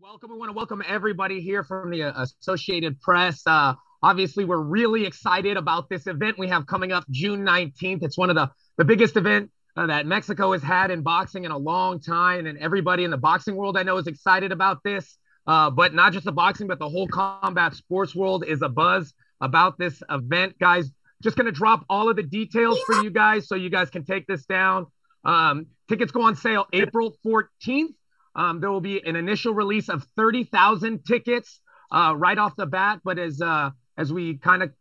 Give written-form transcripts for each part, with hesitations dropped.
Welcome. We want to welcome everybody here from the Associated Press. Obviously, we're really excited about this event we have coming up June 19th. It's one of the biggest event that Mexico has had in boxing in a long time. And everybody in the boxing world I know is excited about this. But not just the boxing, but the whole combat sports world is abuzz about this event. Guys, just going to drop all of the details for you guys so you guys can take this down. Tickets go on sale April 14th. There will be an initial release of 30,000 tickets right off the bat. But as we kind of,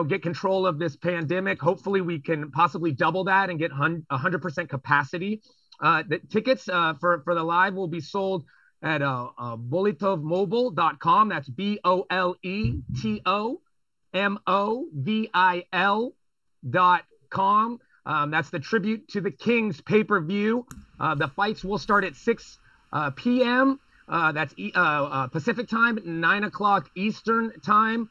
get control of this pandemic, hopefully we can possibly double that and get 100% capacity. The tickets for the live will be sold at boletovmobile.com. That's BOLETOMOVIL.com. That's the tribute to the Kings pay-per-view. The fights will start at 6 p.m. That's Pacific time, 9 o'clock Eastern time.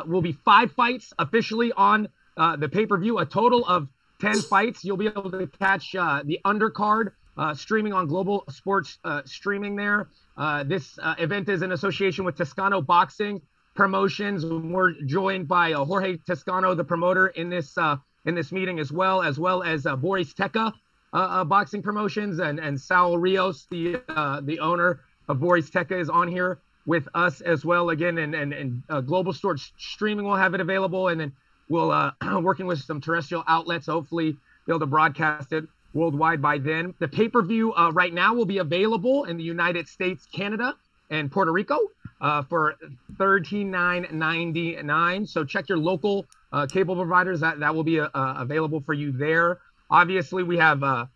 Will be 5 fights officially on the pay-per-view, a total of 10 fights. You'll be able to catch the undercard streaming on Global Sports streaming there. This event is in association with Toscano Boxing Promotions. We're joined by Jorge Toscano, the promoter in this meeting, as well as Boris Teca Boxing Promotions, and Saul Rios, the owner of Boris Teca, is on here with us as well. Again, and Global Sports streaming will have it available, and then we'll working with some terrestrial outlets, hopefully be able to broadcast it worldwide by then. The pay-per-view right now will be available in the United States, Canada, and Puerto Rico for $39.99. So check your local cable providers. That will be available for you there. Obviously, we have a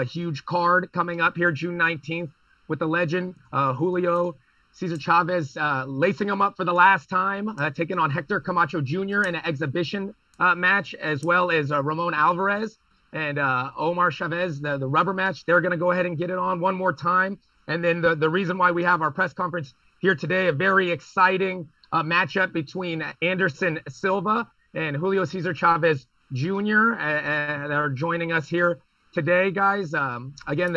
huge card coming up here June 19th with the legend Julio Cesar Chavez lacing him up for the last time, taking on Hector Camacho Jr. in an exhibition match, as well as Ramon Alvarez and Omar Chavez, the rubber match. They're going to go ahead and get it on one more time. And then the reason why we have our press conference here today, a very exciting matchup between Anderson Silva and Julio Cesar Chavez Jr. That are joining us here today, guys. Again,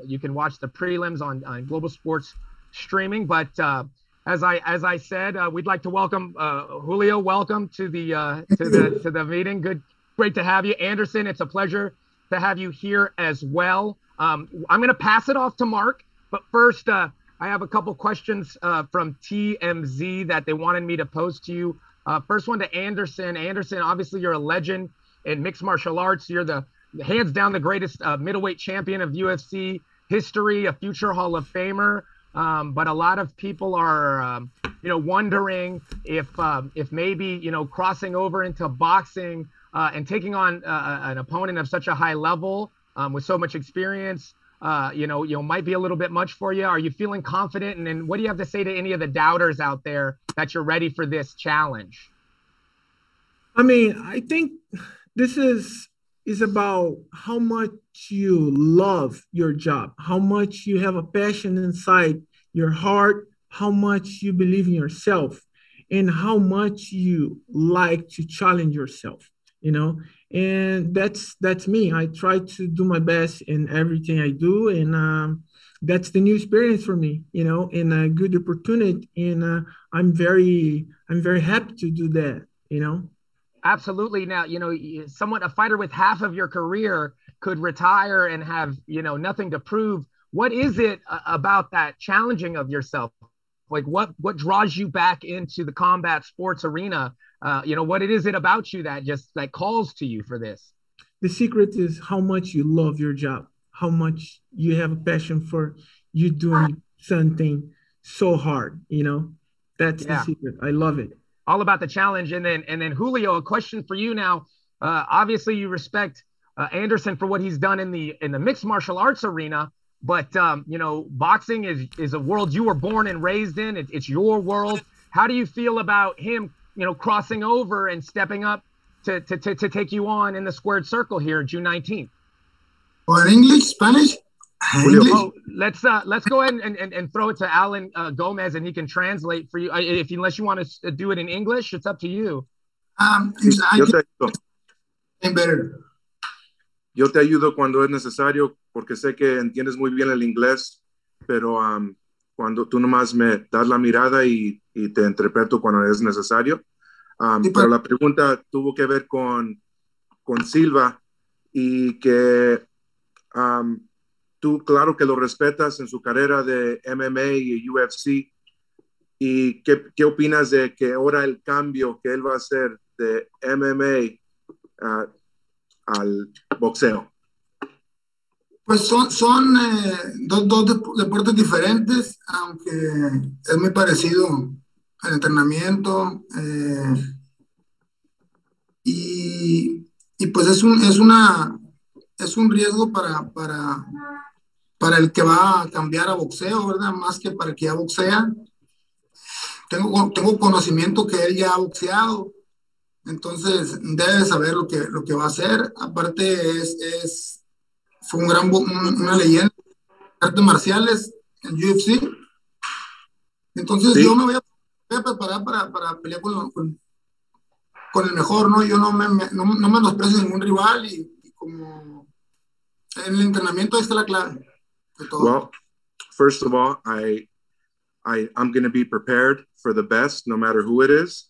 you can watch the prelims on Global Sports streaming. But as I said, we'd like to welcome Julio. Welcome to the meeting. Great to have you, Anderson. It's a pleasure to have you here as well. I'm going to pass it off to Mark, but first, I have a couple questions from TMZ that they wanted me to pose to you. First one to Anderson. Anderson, obviously you're a legend in mixed martial arts. You're the hands down the greatest middleweight champion of UFC history, a future Hall of Famer. But a lot of people are, wondering if maybe, crossing over into boxing and taking on an opponent of such a high level with so much experience, might be a little bit much for you. Are you feeling confident? And then what do you have to say to any of the doubters out there that you're ready for this challenge? I mean, I think this is about how much you love your job, how much you have a passion inside your heart, how much you believe in yourself, and how much you like to challenge yourself, and that's me. I try to do my best in everything I do, and that's the new experience for me, and a good opportunity, and I'm very happy to do that. Absolutely. Now, somewhat a fighter with half of your career could retire and have, nothing to prove. What is it about that challenging of yourself? Like what draws you back into the combat sports arena? What is it about you that just calls to you for this? The secret is how much you love your job, how much you have a passion for you doing something so hard, that's the secret. I love it. All about the challenge. And then Julio, a question for you now. Obviously you respect Anderson for what he's done in the mixed martial arts arena, but boxing is a world you were born and raised in. It's your world. How do you feel about him, crossing over and stepping up to take you on in the squared circle here June 19th? Or English, Spanish? Oh, let's go ahead and throw it to Alan Gomez, and he can translate for you. Unless you want to do it in English, it's up to you. Yo te ayudo cuando es necesario, porque sé que entiendes muy bien el inglés, pero cuando tú nomás me das la mirada y te interpreto cuando es necesario. Sí, Pero la pregunta tuvo que ver con Silva y que tú, claro que lo respetas en su carrera de MMA y UFC. ¿Y qué opinas de que ahora el cambio que él va a hacer de MMA al boxeo? pues son dos deportes diferentes, aunque es muy parecido al entrenamiento. Y pues es un riesgo para el que va a cambiar a boxeo, ¿verdad? Más que para el que ya boxea. Tengo conocimiento que él ya ha boxeado, entonces debe saber lo que va a hacer. Aparte, fue una leyenda de artes marciales en UFC. Entonces, Sí. yo me voy a preparar para pelear con el mejor, ¿no? Yo no menosprecio ningún rival y como en el entrenamiento ahí está la clave de todo. Well, first of all, I'm going to be prepared for the best, no matter who it is.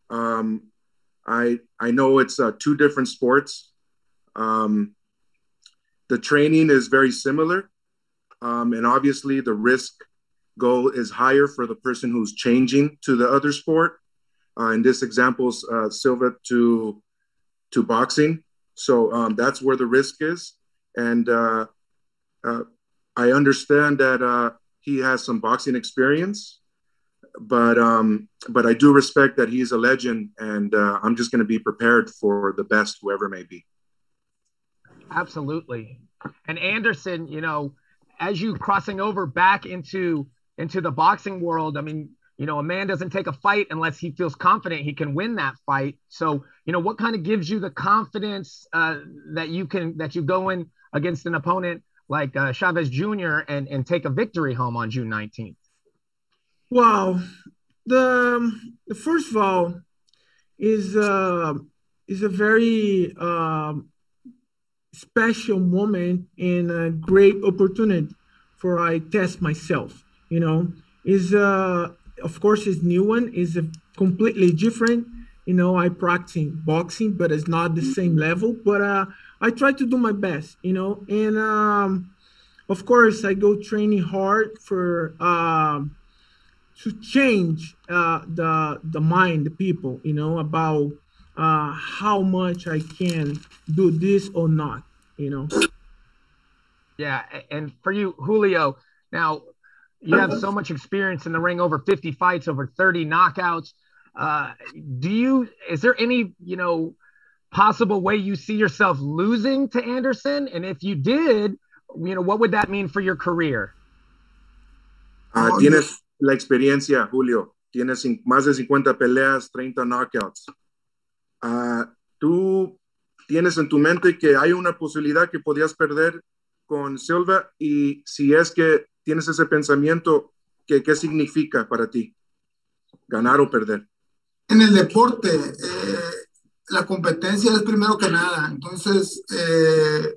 I know it's two different sports. The training is very similar, and obviously the risk goal is higher for the person who's changing to the other sport. In this example, Silva to boxing. So that's where the risk is, and I understand that he has some boxing experience, but I do respect that he's a legend, and I'm just going to be prepared for the best, whoever may be. Absolutely. And Anderson, you know, as you crossing over back into the boxing world, I mean, you know, a man doesn't take a fight unless he feels confident he can win that fight. So, you know, what kind of gives you the confidence that you go in against an opponent like Chavez Jr. and take a victory home on June 19th? Well, the first of all is a very special moment and a great opportunity for I test myself. You know, is of course his new one is a completely different. You know, I practice boxing, but it's not the same level. But I try to do my best. You know, and of course I go training hard for to change the mind, the people. You know, about how much I can do this or not. You know. Yeah, and for you, Julio, now you have so much experience in the ring, over 50 fights, over 30 knockouts. Is there any, you know, possible way you see yourself losing to Anderson? And if you did, you know, what would that mean for your career? Tienes la experiencia, Julio. Tienes más de 50 peleas, 30 knockouts. ¿Tú tienes en tu mente que hay una posibilidad que podías perder con Silva? Y si es que tienes ese pensamiento, ¿qué significa para ti ganar o perder? En el deporte, la competencia es primero que nada, entonces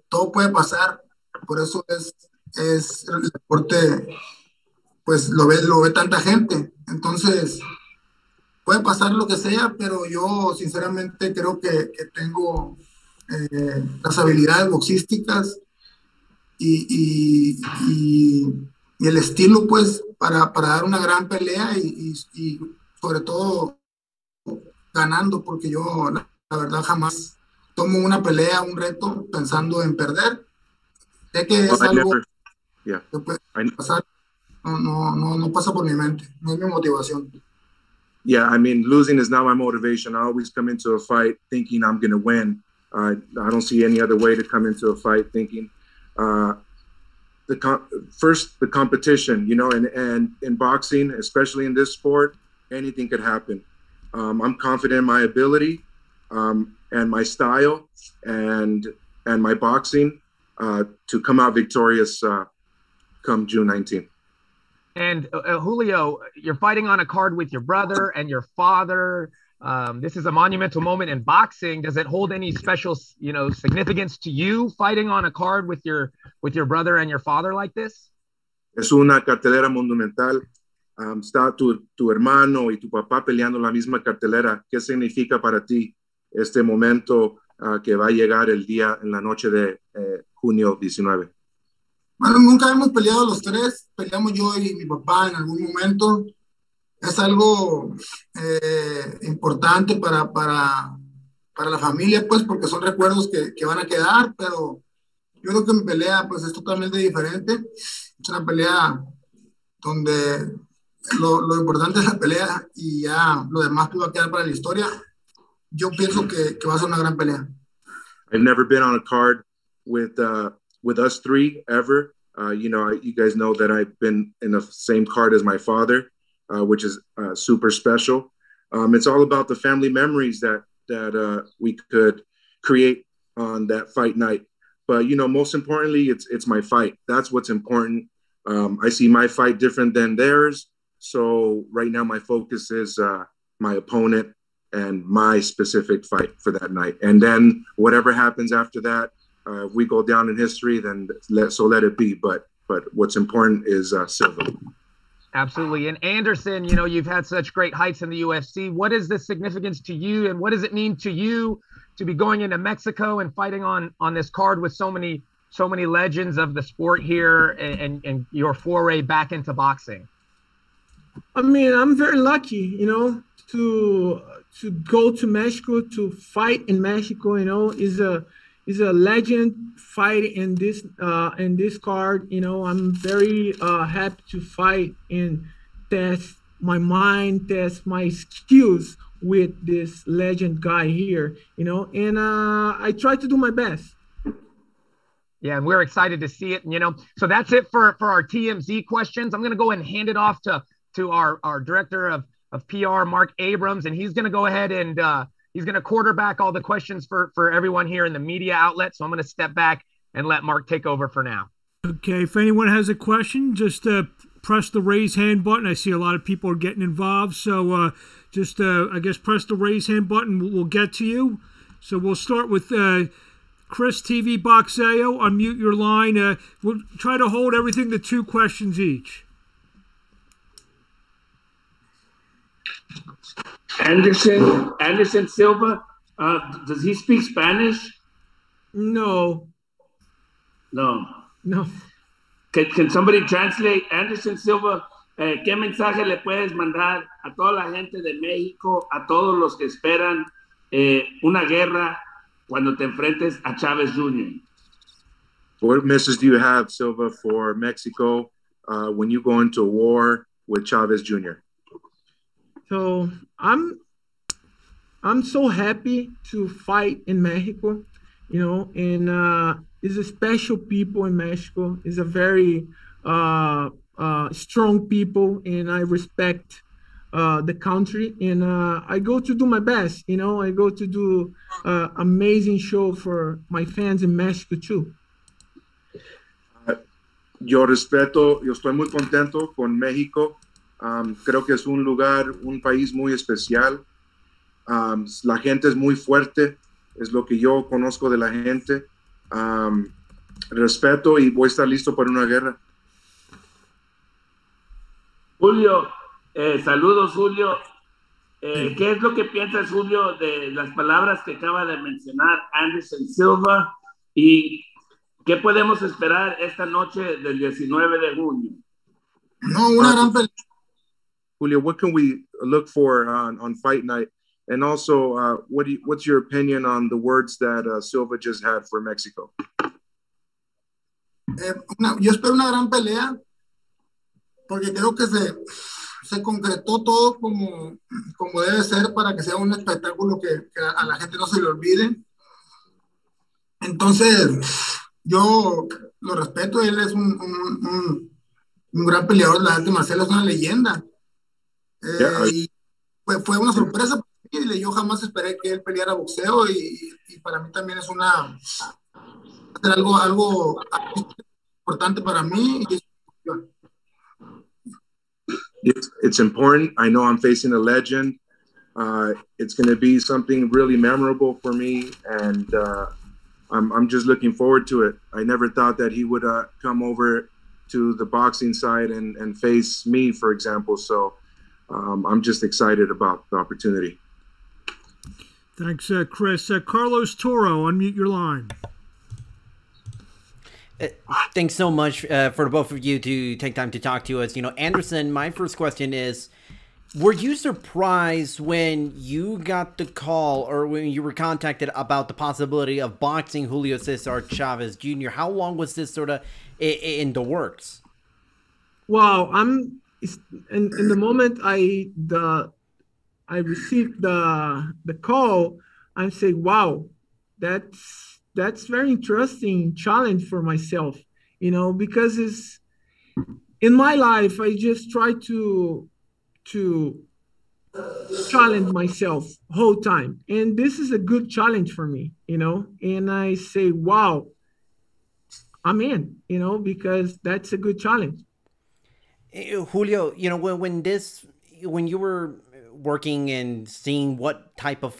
todo puede pasar, por eso es el deporte, pues lo ve tanta gente, entonces puede pasar lo que sea, pero yo sinceramente creo que tengo las habilidades boxísticas y el estilo, pues, para dar una gran pelea y sobre todo ganando, porque yo, la verdad, jamás tomo una pelea, un reto, pensando en perder. Sé que es algo que puede pasar, no pasa por mi mente, no es mi motivación. Yeah, I mean, losing is not my motivation. I always come into a fight thinking I'm going to win. I don't see any other way to come into a fight thinking first the competition, you know, and in boxing, especially in this sport, anything could happen. I'm confident in my ability and my style and my boxing to come out victorious come June 19th. And Julio, you're fighting on a card with your brother and your father. This is a monumental moment in boxing. Does it hold any special, you know, significance to you fighting on a card with your brother and your father like this? Es una cartelera monumental. Está tu hermano y tu papá peleando la misma cartelera. ¿Qué significa para ti este momento que va a llegar el día en la noche de junio 19? Bueno, nunca hemos peleado los tres, peleamos yo y mi papá en algún momento. Es algo importante para la familia, pues, porque son recuerdos que van a quedar, pero yo creo que mi pelea, pues, es totalmente diferente. Es una pelea donde lo importante es la pelea y ya lo demás pues, va a quedar para la historia. Yo pienso que va a ser una gran pelea. I've never been on a card with us three ever. You guys know that I've been in the same card as my father, which is super special. It's all about the family memories that we could create on that fight night. But most importantly, it's my fight. That's what's important. I see my fight different than theirs. So right now, my focus is my opponent and my specific fight for that night. And then whatever happens after that, if we go down in history, then let it be. But what's important is Silva. Absolutely. And Anderson, you've had such great heights in the UFC. What is the significance to you, and what does it mean to you to be going into Mexico and fighting on this card with so many legends of the sport here, and your foray back into boxing? I mean, I'm very lucky, to go to Mexico, to fight in Mexico. Is a legend fight in this card. I'm very happy to fight and test my mind, test my skills with this legend guy here. And I try to do my best. Yeah, and we're excited to see it. So that's it for our TMZ questions. I'm going to go ahead and hand it off to our director of PR, Mark Abrams, and he's going to go ahead and he's going to quarterback all the questions for everyone here in the media outlet. So I'm going to step back and let Mark take over for now. Okay, if anyone has a question, just press the raise hand button. I see a lot of people are getting involved, so just I guess press the raise hand button. We'll get to you. So we'll start with Chris TV Boxeo. Unmute your line. We'll try to hold everything to 2 questions each. Anderson Silva, does he speak Spanish? No. Can somebody translate? Anderson Silva, ¿qué mensaje le puedes mandar a toda la gente de México, a todos los que esperan una guerra cuando te enfrentes a Chavez Jr.? What message do you have, Silva, for Mexico when you go into a war with Chavez Jr.? So I'm so happy to fight in Mexico, and it's a special people in Mexico. It's a very strong people, and I respect the country, and I go to do my best. I go to do amazing show for my fans in Mexico too. Yo estoy muy contento con México. Creo que es un país muy especial. La gente es muy fuerte, es lo que yo conozco de la gente. Respeto y voy a estar listo para una guerra. Julio, saludos, Julio. ¿Qué es lo que piensas, Julio, de las palabras que acaba de mencionar Anderson Silva? ¿Y qué podemos esperar esta noche del 19 de junio? No, una gran pelea. Julio, what can we look for on fight night? And also, what's your opinion on the words that Silva just had for Mexico? Yo espero una gran pelea, porque creo que se concretó todo como debe ser para que sea un espectáculo que a la gente no se le olvide. Entonces, yo lo respeto, él es un gran peleador de las artes marciales, es una leyenda. Y fue una sorpresa para mí. Yo jamás esperé que él peleara boxeo y para mí también es algo importante para mí. It's important. I know I'm facing a legend. It's going to be something really memorable for me, and I'm just looking forward to it. I never thought that he would come over to the boxing side and face me, for example. So I'm just excited about the opportunity. Thanks, Chris. Carlos Toro, unmute your line. Thanks so much for both of you to take time to talk to us. You know, Anderson, my first question is, were you surprised when you got the call or when you were contacted about the possibility of boxing Julio Cesar Chavez Jr.? How long was this sort of in the works? Well, in the moment I received the call, I'm saying, wow, that's very interesting challenge for myself, you know, because it's in my life I just try to challenge myself whole time, and this is a good challenge for me, you know, and I say, wow, I'm in, you know, because that's a good challenge. Julio, you know, when you were working and seeing what kind of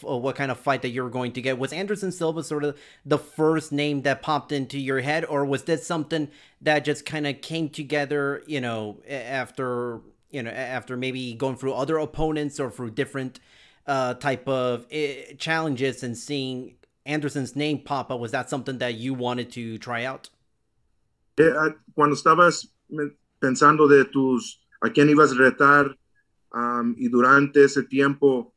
fight that you were going to get, was Anderson Silva sort of the first name that popped into your head, or was this something that just kind of came together, you know, after maybe going through other opponents or through different type of challenges and seeing Anderson's name pop up? Was that something that you wanted to try out? Cuando estabas pensando de a quién ibas a retar y durante ese tiempo,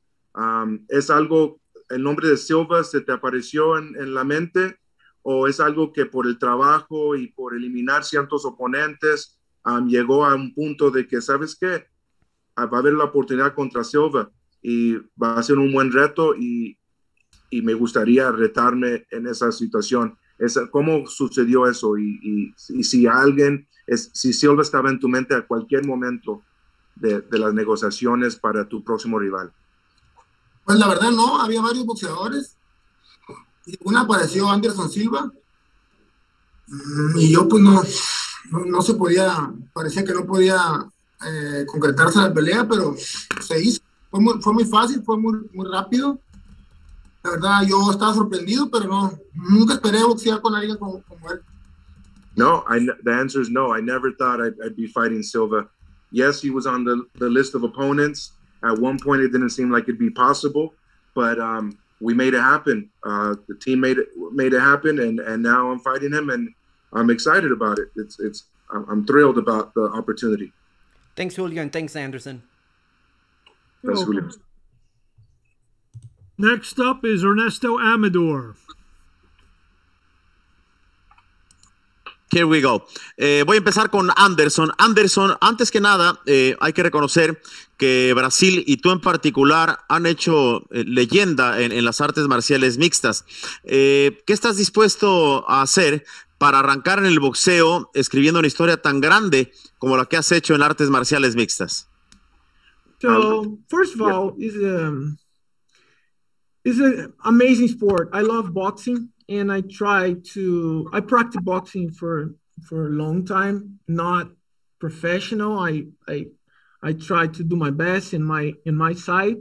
¿es algo, el nombre de Silva se te apareció en la mente, o es algo que por el trabajo y por eliminar ciertos oponentes llegó a un punto de que, ¿sabes qué? Va a haber la oportunidad contra Silva y va a ser un buen reto y me gustaría retarme en esa situación? ¿Cómo sucedió eso? Y si si Silva estaba en tu mente a cualquier momento de las negociaciones para tu próximo rival. Pues la verdad no, había varios boxeadores. Y una apareció Anderson Silva. Y yo pues no se podía, parecía que no podía concretarse la pelea, pero se hizo. Fue muy fácil, fue muy rápido. La verdad, yo estaba sorprendido, pero nunca esperé boxear con alguien como él. No, the answer is no. I never thought I'd be fighting Silva. Yes, he was on the list of opponents. At one point, it didn't seem like it'd be possible, but we made it happen. The team made it happen, and now I'm fighting him, and I'm excited about it. I'm thrilled about the opportunity. Thanks, Julio, and thanks, Anderson. Thanks, Julio. Next up is Ernesto Amador. Here we go. Voy a empezar con Anderson. Anderson, antes que nada, hay que reconocer que Brasil y tú en particular han hecho leyenda en las artes marciales mixtas. ¿Qué estás dispuesto a hacer para arrancar en el boxeo escribiendo una historia tan grande como la que has hecho en artes marciales mixtas? So, first of all, it's an amazing sport. I love boxing, and I practice boxing for a long time, not professional. I try to do my best in my side,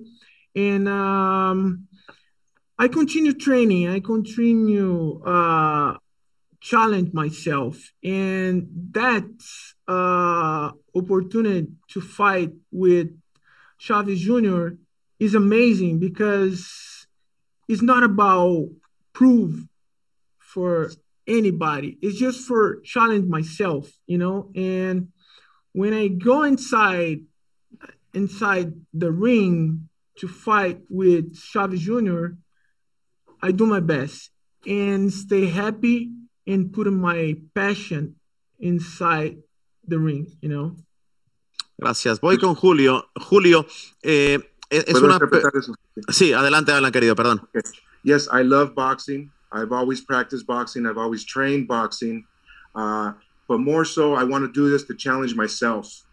and I continue training. I continue challenge myself, and that's opportunity to fight with Chavez Jr. is amazing because it's not about prove for anybody. It's just for challenge myself, you know. And when I go inside the ring to fight with Chavez Jr., I do my best and stay happy and put my passion inside the ring, you know. Gracias. Voy con Julio. Julio, es una... Sí, adelante, querido, perdón. Okay. Yes, I love boxing. I've always practiced boxing. I've always trained boxing. But more so, I want to do this to challenge myself.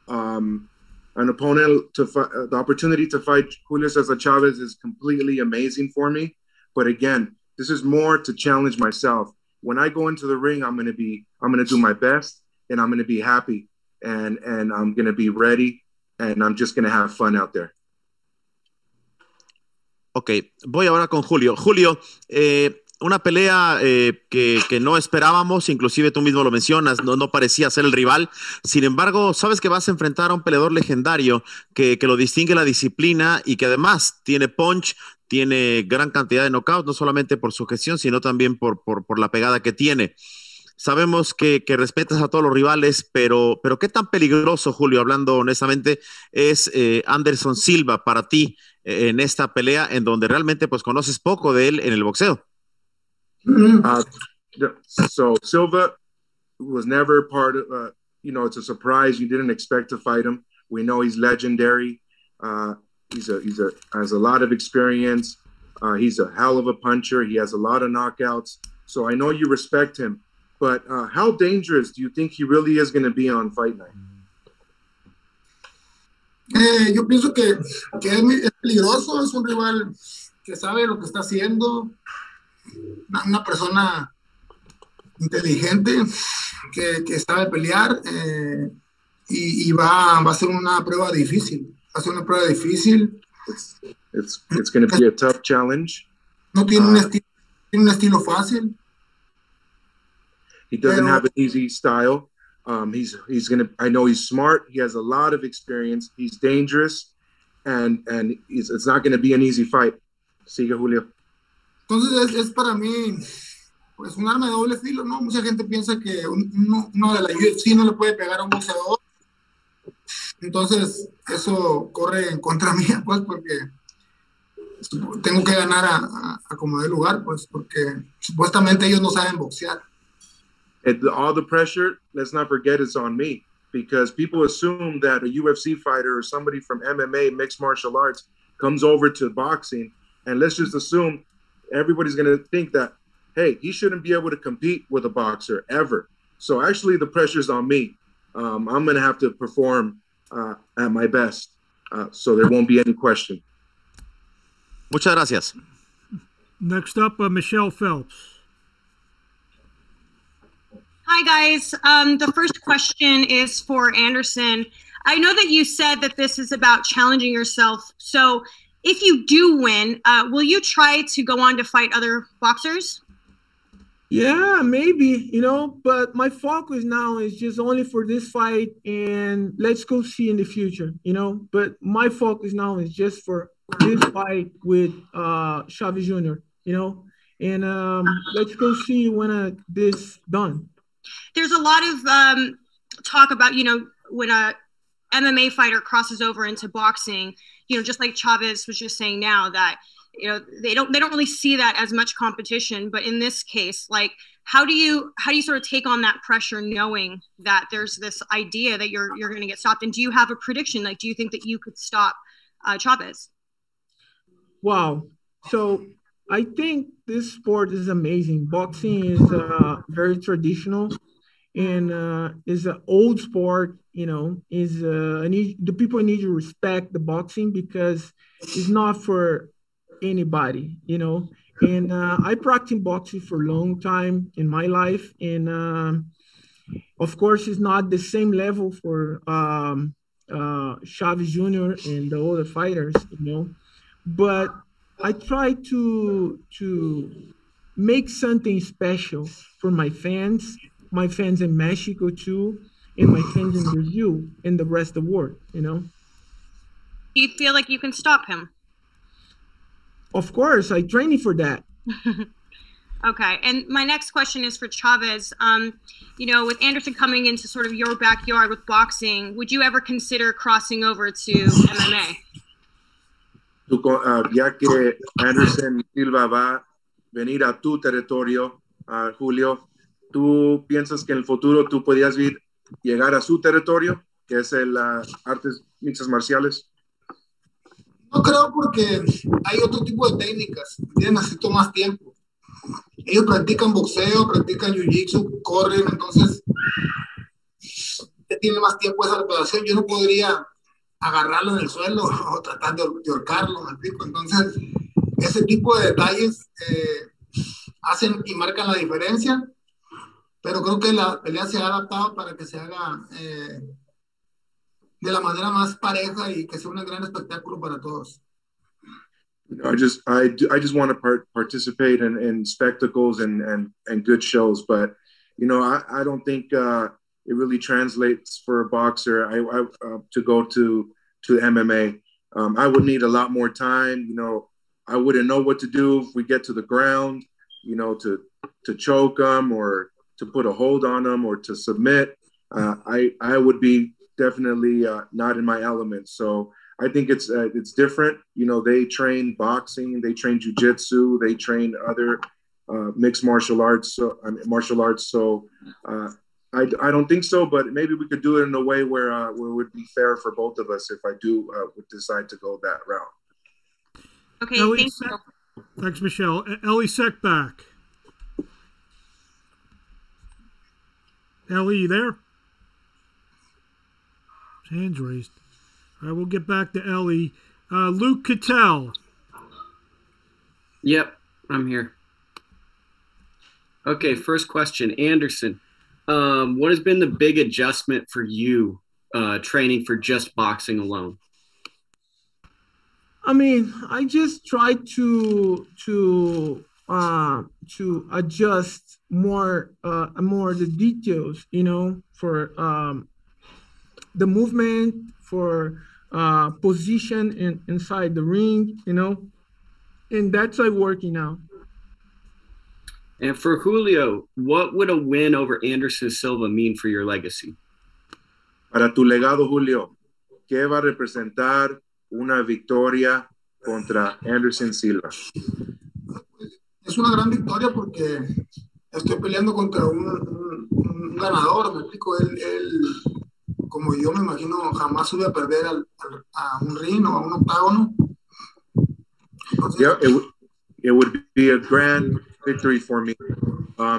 An opponent, the opportunity to fight Julio Cesar Chavez is completely amazing for me. But again, this is more to challenge myself. When I go into the ring, I'm going to do my best, and I'm going to be happy, and I'm going to be ready, and I'm just going to have fun out there. Ok, voy ahora con Julio. Julio, una pelea que no esperábamos, inclusive tú mismo lo mencionas, no parecía ser el rival. Sin embargo, sabes que vas a enfrentar a un peleador legendario que lo distingue la disciplina y que además tiene punch, tiene gran cantidad de knockouts, no solamente por su gestión, sino también por la pegada que tiene. Sabemos que respetas a todos los rivales, pero ¿qué tan peligroso, Julio, hablando honestamente, es Anderson Silva para ti en esta pelea en donde realmente pues conoces poco de él en el boxeo? So Silva was never part of, it's a surprise. You didn't expect to fight him. We know he's legendary. He's has a lot of experience. He's a hell of a puncher. He has a lot of knockouts. So I know you respect him. But how dangerous do you think he really is going to be on fight night? Yo pienso que es peligroso, es un rival que sabe lo que está haciendo, una persona inteligente que sabe pelear y va a ser una prueba difícil. Va a ser una prueba difícil. It's going to be a tough challenge. No tiene un estilo fácil. He doesn't have an easy style. He's gonna. I know he's smart. He has a lot of experience. He's dangerous, and it's not going to be an easy fight. Sigue, Julio. Entonces es para mí pues un arma de doble filo, ¿no? Mucha gente piensa que uno de la UFC no le puede pegar a un boxeador. Entonces eso corre en contra mía, pues, porque tengo que ganar a como dé lugar, pues, porque supuestamente ellos no saben boxear. All the pressure, let's not forget, it's on me, because people assume that a UFC fighter or somebody from MMA, mixed martial arts, comes over to boxing, and let's just assume everybody's going to think that, hey, he shouldn't be able to compete with a boxer ever. So actually the pressure's on me. I'm going to have to perform at my best, so there won't be any question. Muchas gracias. Next up, Michelle Phelps. Hi, guys. The first question is for Anderson. I know that you said that this is about challenging yourself. So if you do win, will you try to go on to fight other boxers? Yeah, maybe, but my focus now is just only for this fight, and let's go see in the future, but my focus now is just for this fight with Chavez Jr., and let's go see when this done. There's a lot of talk about, when a MMA fighter crosses over into boxing, just like Chavez was just saying now, that they don't really see that as much competition. But in this case, like, how do you sort of take on that pressure, knowing that there's this idea that you're going to get stopped? And do you have a prediction? Like, do you think that you could stop Chavez? Wow. So I think this sport is amazing. Boxing is very traditional and is an old sport. The people need to respect the boxing because it's not for anybody, and I practiced boxing for a long time in my life, and of course it's not the same level for Chavez Jr. and the other fighters, but I try to make something special for my fans in Mexico too, and my fans in Brazil and the rest of the world, Do you feel like you can stop him? Of course, I training for that. Okay, and my next question is for Chavez. With Anderson coming into sort of your backyard with boxing, would you ever consider crossing over to MMA? Ya que Anderson Silva va a venir a tu territorio, Julio, ¿tú piensas que en el futuro tú podías llegar a su territorio, que es el artes mixtas marciales? No creo, porque hay otro tipo de técnicas. Necesito más tiempo. Ellos practican boxeo, practican jiu-jitsu, corren, entonces tiene más tiempo esa preparación. Yo no podría agarrarlo en el suelo o tratar de ahorcarlo, ¿me explico? Entonces, ese tipo de detalles hacen y marcan la diferencia, pero creo que la pelea se ha adaptado para que se haga de la manera más pareja y que sea un gran espectáculo para todos. I just want to participate in spectacles and good shows, but I don't think it really translates for a boxer. To go to MMA. I would need a lot more time. I wouldn't know what to do if we get to the ground. To choke them or to put a hold on them or to submit. I would be definitely not in my element. So I think it's different. They train boxing, they train jujitsu, they train other mixed martial arts. So I don't think so, but maybe we could do it in a way where it would be fair for both of us if I do would decide to go that route. Okay, Ellie, thank you. Thanks, Michelle. Ellie Seckbach. Ellie, you there? Hands raised. All right, we'll get back to Ellie. Luke Cattell. Yep, I'm here. Okay, first question. Anderson, what has been the big adjustment for you training for just boxing alone? I mean, I just try to adjust more the details, for the movement, for position inside the ring, and that's like working out. And for Julio, what would a win over Anderson Silva mean for your legacy? Para tu legado, Julio, ¿qué va a representar una victoria contra Anderson Silva? Es una gran victoria porque estoy peleando contra un ganador, me explico, él, como yo me imagino, jamás sube a perder a un ring o a un octágono. Entonces, yeah, it would be a grand victory for me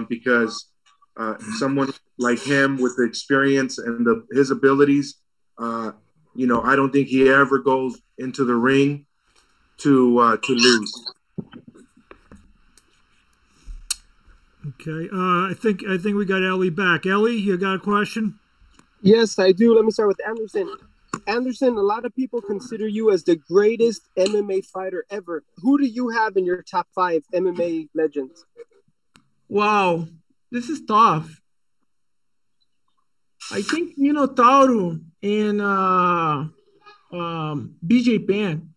because someone like him with the experience and his abilities, I don't think he ever goes into the ring to lose. Okay, I think we got Ellie back. Ellie, you got a question? Yes, I do. Let me start with Anderson. Anderson, a lot of people consider you as the greatest MMA fighter ever. Who do you have in your top 5 MMA legends? Wow, this is tough. I think Toro and BJ Penn.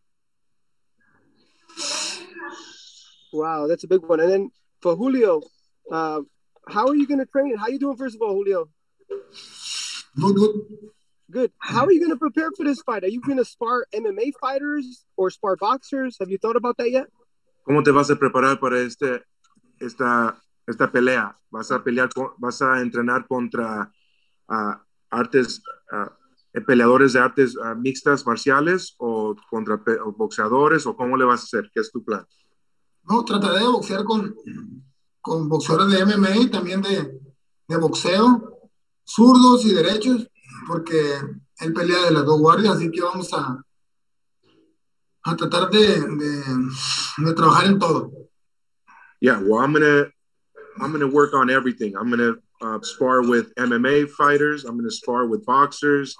Wow, that's a big one. And then for Julio, how are you going to train? How are you doing, first of all, Julio? Good. How are you going to prepare for this fight? Are you going to spar MMA fighters or spar boxers? Have you thought about that yet? ¿Cómo te vas a preparar para esta pelea? ¿Vas a entrenar contra peleadores de artes mixtas marciales o contra boxeadores o cómo le vas a hacer? ¿Qué es tu plan? No, trataré de boxear con boxeadores de MMA y también de boxeo, zurdos y derechos, porque él pelea de las dos guardias, así que vamos a tratar de trabajar en todo. Yeah, well, I'm gonna work on everything. I'm gonna spar with MMA fighters. I'm gonna spar with boxers.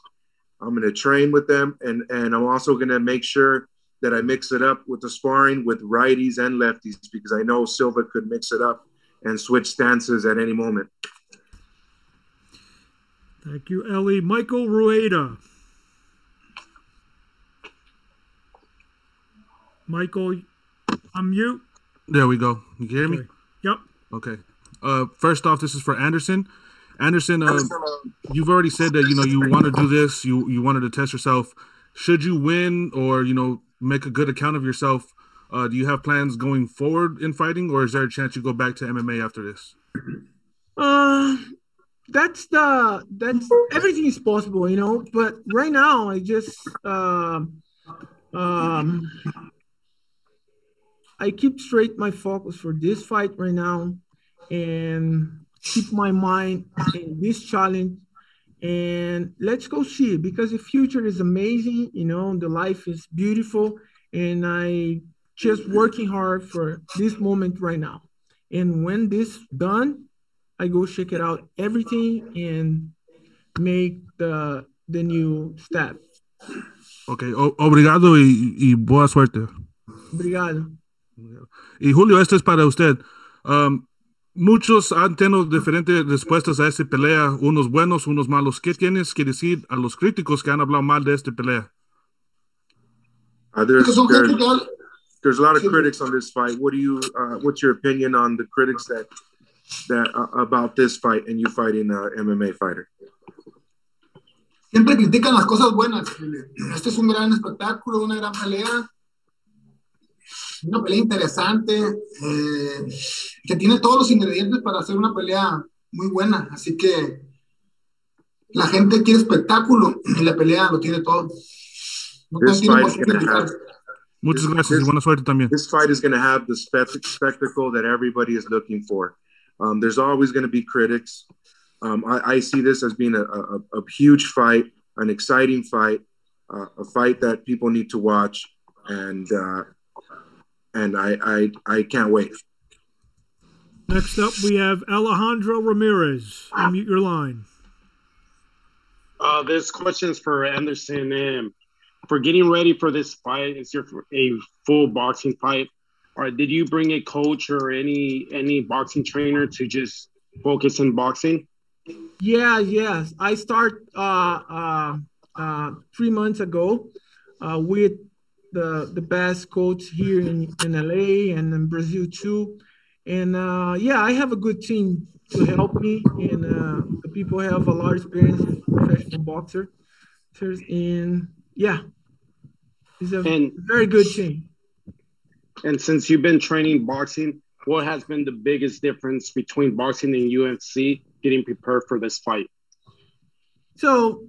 I'm gonna train with them, and I'm also gonna make sure that I mix it up with the sparring with righties and lefties because I know Silva could mix it up and switch stances at any moment. Thank you, Ellie. Michael Rueda. Michael, unmute. There we go. You can hear me? Yep. Okay. First off, this is for Anderson. Anderson, you've already said that you want to do this. You wanted to test yourself. Should you win or make a good account of yourself, do you have plans going forward in fighting, or is there a chance you go back to MMA after this? That's everything is possible, but right now I just I keep straight my focus for this fight right now and keep my mind in this challenge, and let's go see it because the future is amazing, the life is beautiful, and I just working hard for this moment right now. And when this done, I go check it out, everything, and make the new step. Okay, obrigado y boa suerte. Obrigado. Y Julio, esto es para usted. Muchos han tenido diferentes respuestas a esta pelea, unos buenos, unos malos. ¿Qué tienes que decir a los críticos que han hablado mal de esta pelea? There's a lot of critics on this fight. What's your opinion on the critics that about this fight and you fighting an MMA fighter? Siempre critican las cosas buenas. Este es un gran espectáculo, una gran pelea. Una pelea interesante, que tiene todos los ingredientes para hacer una pelea muy buena. Así que la gente quiere espectáculo y la pelea lo tiene todo. No tiene por qué criticar. Muchas gracias y buena suerte también. This fight is going to have the spectacle that everybody is looking for. There's always going to be critics. I see this as being a huge fight, an exciting fight, a fight that people need to watch, and I can't wait. Next up, we have Alejandro Ramirez. Unmute your line. This question is for Anderson. For getting ready for this fight, is a full boxing fight, or did you bring a coach or any boxing trainer to just focus on boxing? Yes. I start 3 months ago with the best coach here in LA and in Brazil too. And I have a good team to help me, and the people have a lot of experience in professional boxers. And it's a very good team. And since you've been training boxing, what has been the biggest difference between boxing and UFC getting prepared for this fight? So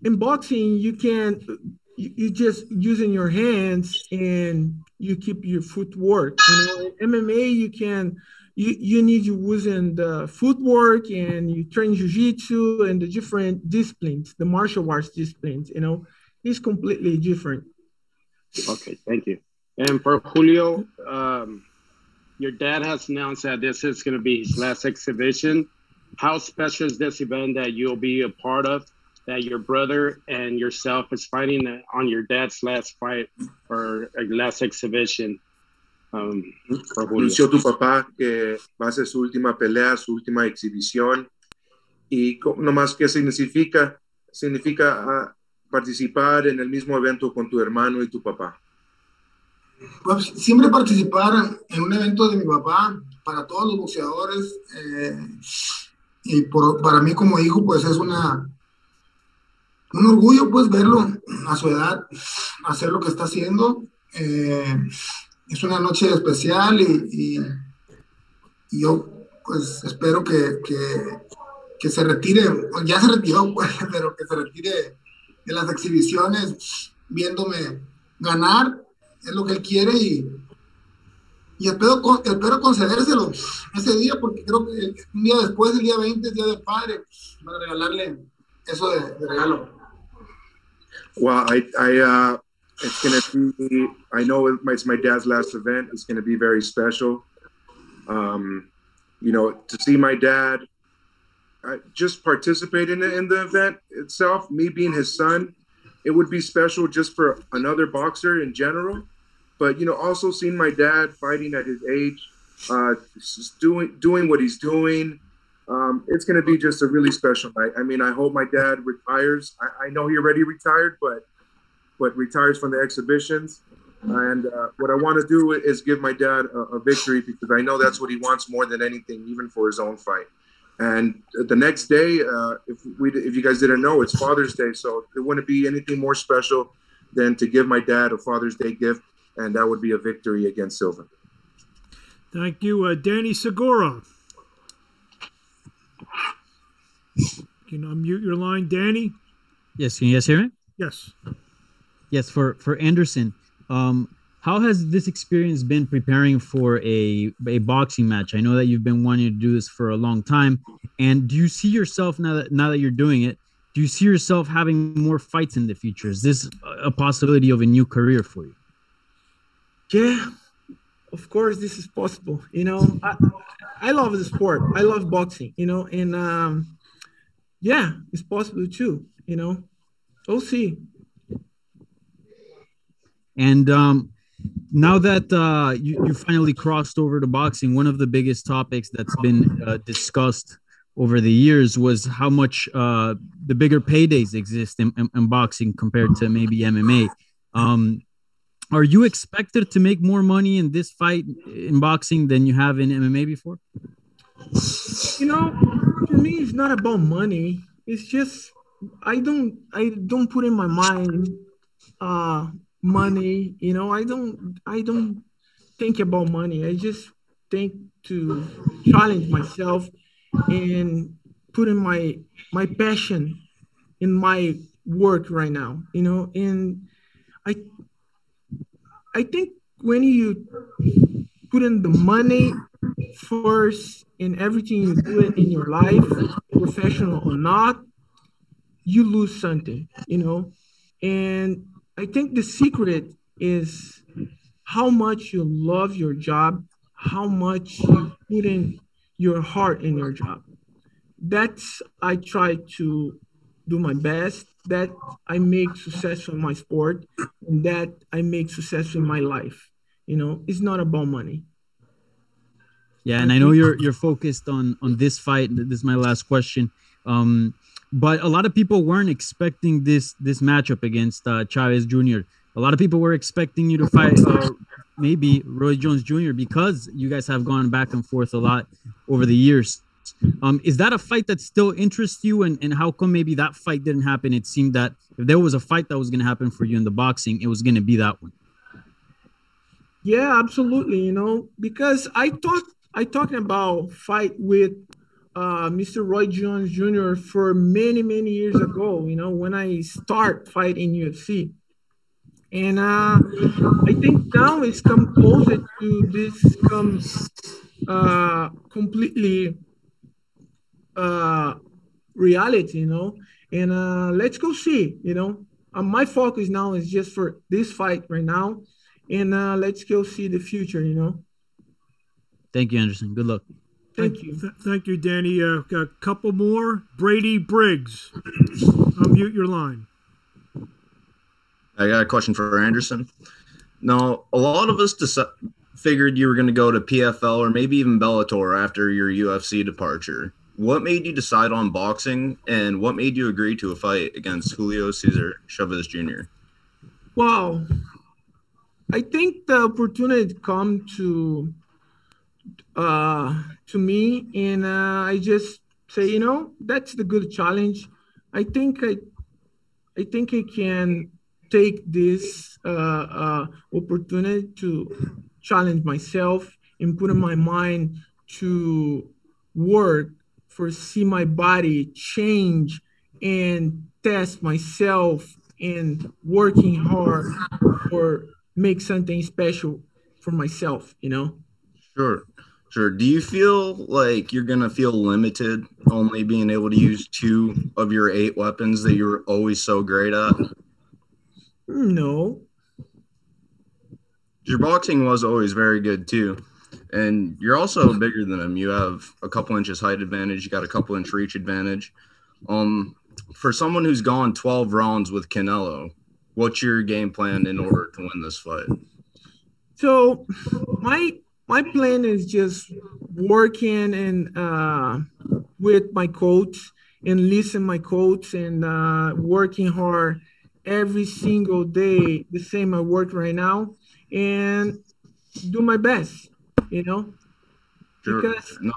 in boxing, you just using your hands and you keep your footwork. In MMA, you need you using the footwork, and you train jiu-jitsu and the different disciplines, the martial arts disciplines. It's completely different. Okay, thank you. And for Julio, your dad has announced that this is going to be his last exhibition. How special is this event that you'll be a part of, that your brother and yourself is fighting on your dad's last fight or last exhibition? Anunció tu papá que va a ser su última pelea, su última exhibición. ¿Y nomás qué significa? Significa participar en el mismo evento con tu hermano y tu papá. Pues siempre participar en un evento de mi papá, para todos los boxeadores, y para mí como hijo, pues es un orgullo, pues, verlo a su edad hacer lo que está haciendo. Es una noche especial y yo pues espero que se retire, ya se retiró, pues, pero que se retire de las exhibiciones viéndome ganar. Es lo que él quiere y espero concedérselo ese día, porque creo que un día después, el día 20, el día del padre, para regalarle eso de regalo. Well, it's going to be, I know it's my dad's last event. It's going to be very special. To see my dad just participate in the event itself, me being his son, it would be special just for another boxer in general. But, also seeing my dad fighting at his age, doing what he's doing, it's going to be just a really special night. I mean, I hope my dad retires. I know he already retired, but retires from the exhibitions. And what I want to do is give my dad a victory, because I know that's what he wants more than anything, even for his own fight. And the next day, if you guys didn't know, it's Father's Day, so it wouldn't be anything more special than to give my dad a Father's Day gift, and that would be a victory against Silva. Thank you, Danny Segura. Can you unmute your line, Danny? Yes, can you guys hear me? Yes. Yes, for Anderson, how has this experience been preparing for a boxing match? I know that you've been wanting to do this for a long time, and do you see yourself now that you're doing it? Do you see yourself having more fights in the future? Is this a possibility of a new career for you? Yeah, of course this is possible. I love the sport. I love boxing. And it's possible too. We'll see. And Now that you finally crossed over to boxing, one of the biggest topics that's been discussed over the years was how much the bigger paydays exist in boxing compared to maybe MMA. Are you expected to make more money in this fight in boxing than you have in MMA before? You know, to me, it's not about money. It's just I don't put in my mind money. You know, I don't think about money. I just think to challenge myself and put in my passion in my work right now. You know, and I I think when you put in the money first in everything you do it in your life, professional or not, you lose something, you know. And I think the secret is how much you love your job, how much you put in your heart in your job. That's I try to do my best. That I make successful in my sport, and that I make success in my life. You know, it's not about money. Yeah, I and I know think you're focused on this fight. This is my last question. But a lot of people weren't expecting this matchup against Chavez Jr. A lot of people were expecting you to fight maybe Roy Jones Jr. because you guys have gone back and forth a lot over the years. Is that a fight that still interests you? And how come maybe that fight didn't happen? It seemed that if there was a fight that was going to happen for you in the boxing, it was going to be that one. yeah, absolutely. You know, because I talking about fight with Mr. Roy Jones Jr. for many years ago. You know, when I start fighting UFC, and I think now it's come closer to this come completely uh, reality. You know, and let's go see. You know, my focus now is just for this fight right now, and let's go see the future. You know. Thank you, Anderson. Good luck. Thank you. Thank you, Danny. Got a couple more. Brady Briggs. Unmute your line. I got a question for Anderson. Now, a lot of us figured you were going to go to PFL or maybe even Bellator after your UFC departure. What made you decide on boxing, and what made you agree to a fight against Julio Cesar Chavez Jr.? Wow. I think the opportunity come to me, and I just say, you know, that's the good challenge. I think I think I can take this opportunity to challenge myself and put in my mind to work for see my body change and test myself and working hard for make something special for myself, you know. Sure. Sure. Do you feel like you're going to feel limited only being able to use 2 of your 8 weapons that you're always so great at? No. Your boxing was always very good too. And you're also bigger than him. You have a couple inches height advantage. You got a couple inch reach advantage. For someone who's gone 12 rounds with Canelo, what's your game plan in order to win this fight? So my plan is just working and with my coach and listen my coach and working hard every single day, the same I work right now, and do my best, you know, Sure. because No.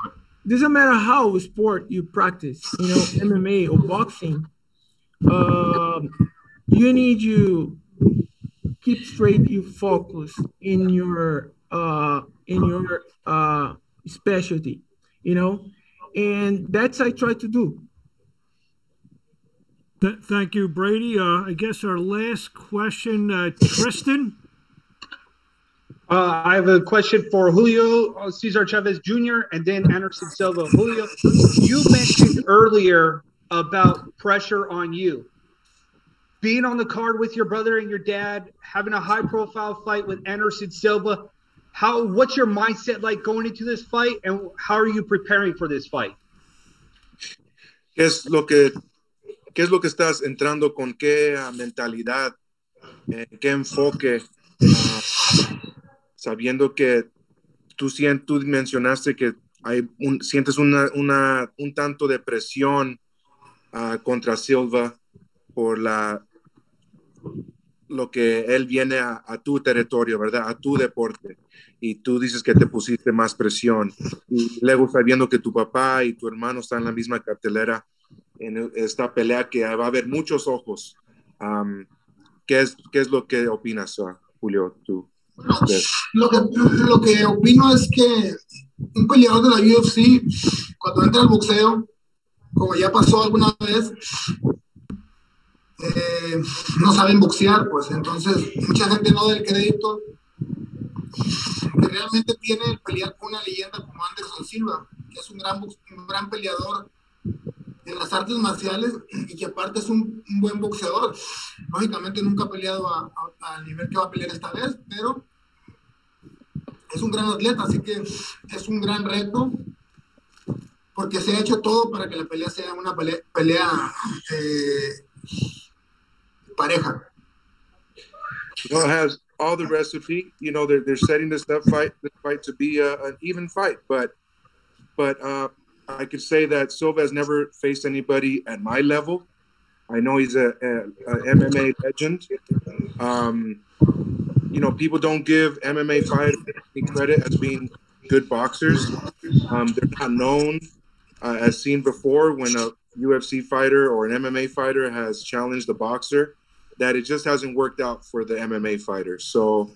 doesn't matter how sport you practice, you know, MMA or boxing, you need to keep straight you focus in your specialty, you know, and that's I try to do. Thank you, Brady. I guess our last question, Tristan. I have a question for Julio Cesar Chavez Jr. and then Anderson Silva. Julio, you mentioned earlier about pressure on you. Being on the card with your brother and your dad, having a high-profile fight with Anderson Silva, what's your mindset like going into this fight, and how are you preparing for this fight? ¿Qué es lo que estás entrando con qué mentalidad, qué enfoque sabiendo que tú mencionaste que sientes un tanto de presión contra Silva por lo que él viene a tu territorio, ¿verdad? A tu deporte. Y tú dices que te pusiste más presión. Y luego sabiendo que tu papá y tu hermano están en la misma cartelera en esta pelea que va a haber muchos ojos. ¿Qué es lo que opinas, Julio, tú? Lo que opino es que un peleador de la UFC, cuando entra al boxeo, como ya pasó alguna vez, no saben boxear, pues entonces mucha gente no da el crédito que realmente tiene el pelear con una leyenda como Anderson Silva, que es un gran peleador en las artes marciales y que aparte es un buen boxeador. Lógicamente nunca ha peleado al nivel que va a pelear esta vez, pero es un gran atleta, así que es un gran reto porque se ha hecho todo para que la pelea sea una pelea pareja. You know, it has all the recipe. You know, they're setting this fight to be an even fight. But I could say that Silva has never faced anybody at my level. I know he's a MMA legend. You know, people don't give MMA fighters any credit as being good boxers. They're not known, as seen before, when a UFC fighter or an MMA fighter has challenged a boxer, that it just hasn't worked out for the MMA fighter. So,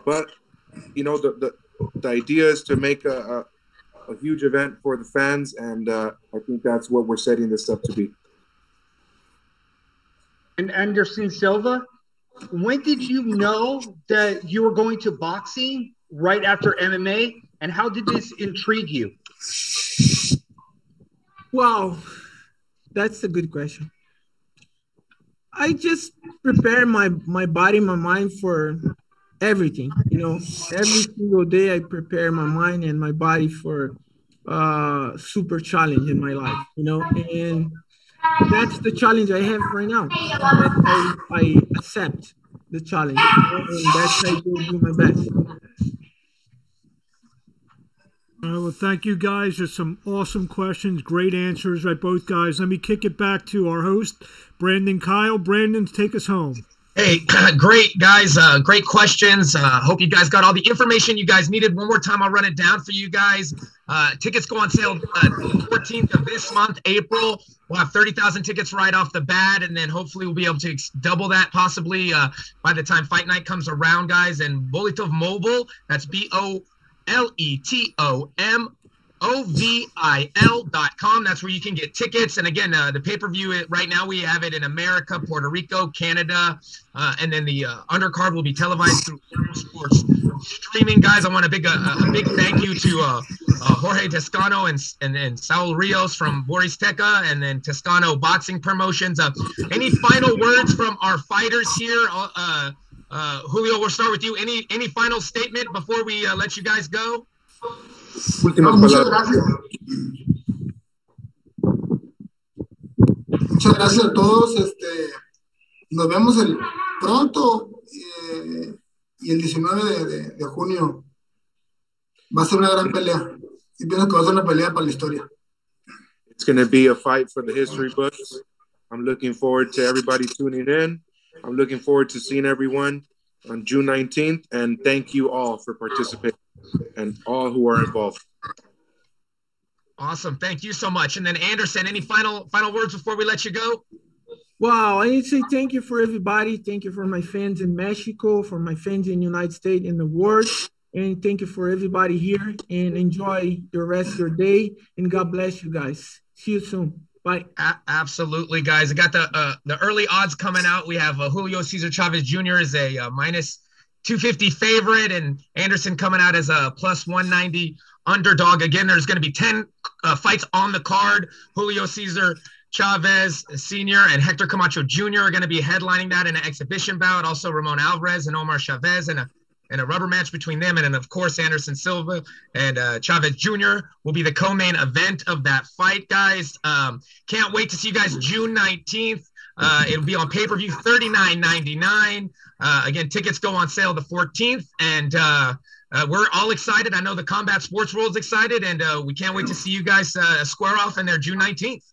but you know, the idea is to make a huge event for the fans, and I think that's what we're setting this up to be. And Anderson Silva, when did you know that you were going to boxing right after MMA, and how did this intrigue you? Wow, that's a good question. I just prepare my body, my mind for everything. You know, every single day I prepare my mind and my body for super challenge in my life. You know, and that's the challenge I have right now. That I accept the challenge, and that's I will do my best. All right, well, thank you guys. There's some awesome questions, great answers by both guys. Let me kick it back to our host, Brandon Kyle. Brandon, take us home. Hey, great guys. Great questions. Hope you guys got all the information you guys needed. One more time, I'll run it down for you guys. Tickets go on sale 14th of this month, April. We'll have 30,000 tickets right off the bat, and then hopefully we'll be able to double that possibly by the time fight night comes around, guys. And Bolitov Mobile, that's BOLETOMOVIL.com. That's where you can get tickets. And again, the pay-per-view, right now we have it in America, Puerto Rico, Canada, and then the undercard will be televised through Sports streaming. Guys, I want a big thank you to Jorge Toscano and Saul Rios from Boris Teca, and then Toscano Boxing Promotions. Any final words from our fighters here? Julio, we'll start with you. Any final statement before we let you guys go? Muchas gracias. Muchas gracias a todos. Nos vemos pronto y el 19 de junio va a ser una gran pelea. Y pienso que va a ser una pelea para la historia. It's going to be a fight for the history books. I'm looking forward to everybody tuning in. I'm looking forward to seeing everyone on June 19th, and thank you all for participating and all who are involved. Awesome. Thank you so much. And then Anderson, any final words before we let you go? Wow, I need to say thank you for everybody. Thank you for my fans in Mexico, for my fans in the United States, in the world. And thank you for everybody here, and enjoy the rest of your day. And God bless you guys. See you soon. Bye. Absolutely, guys. I got the early odds coming out. We have Julio Cesar Chavez Jr. is a minus 250 favorite, and Anderson coming out as a plus 190 underdog. Again, there's going to be 10 fights on the card. Julio Cesar Chavez Sr. and Hector Camacho Jr. are going to be headlining that in an exhibition bout. Also, Ramon Alvarez and Omar Chavez and a rubber match between them. And then, of course, Anderson Silva and Chavez Jr. will be the co-main event of that fight, guys. Can't wait to see you guys June 19th. It'll be on pay-per-view, $39.99. Again, tickets go on sale the 14th, and we're all excited. I know the combat sports world's excited, and we can't wait to see you guys square off in there June 19th.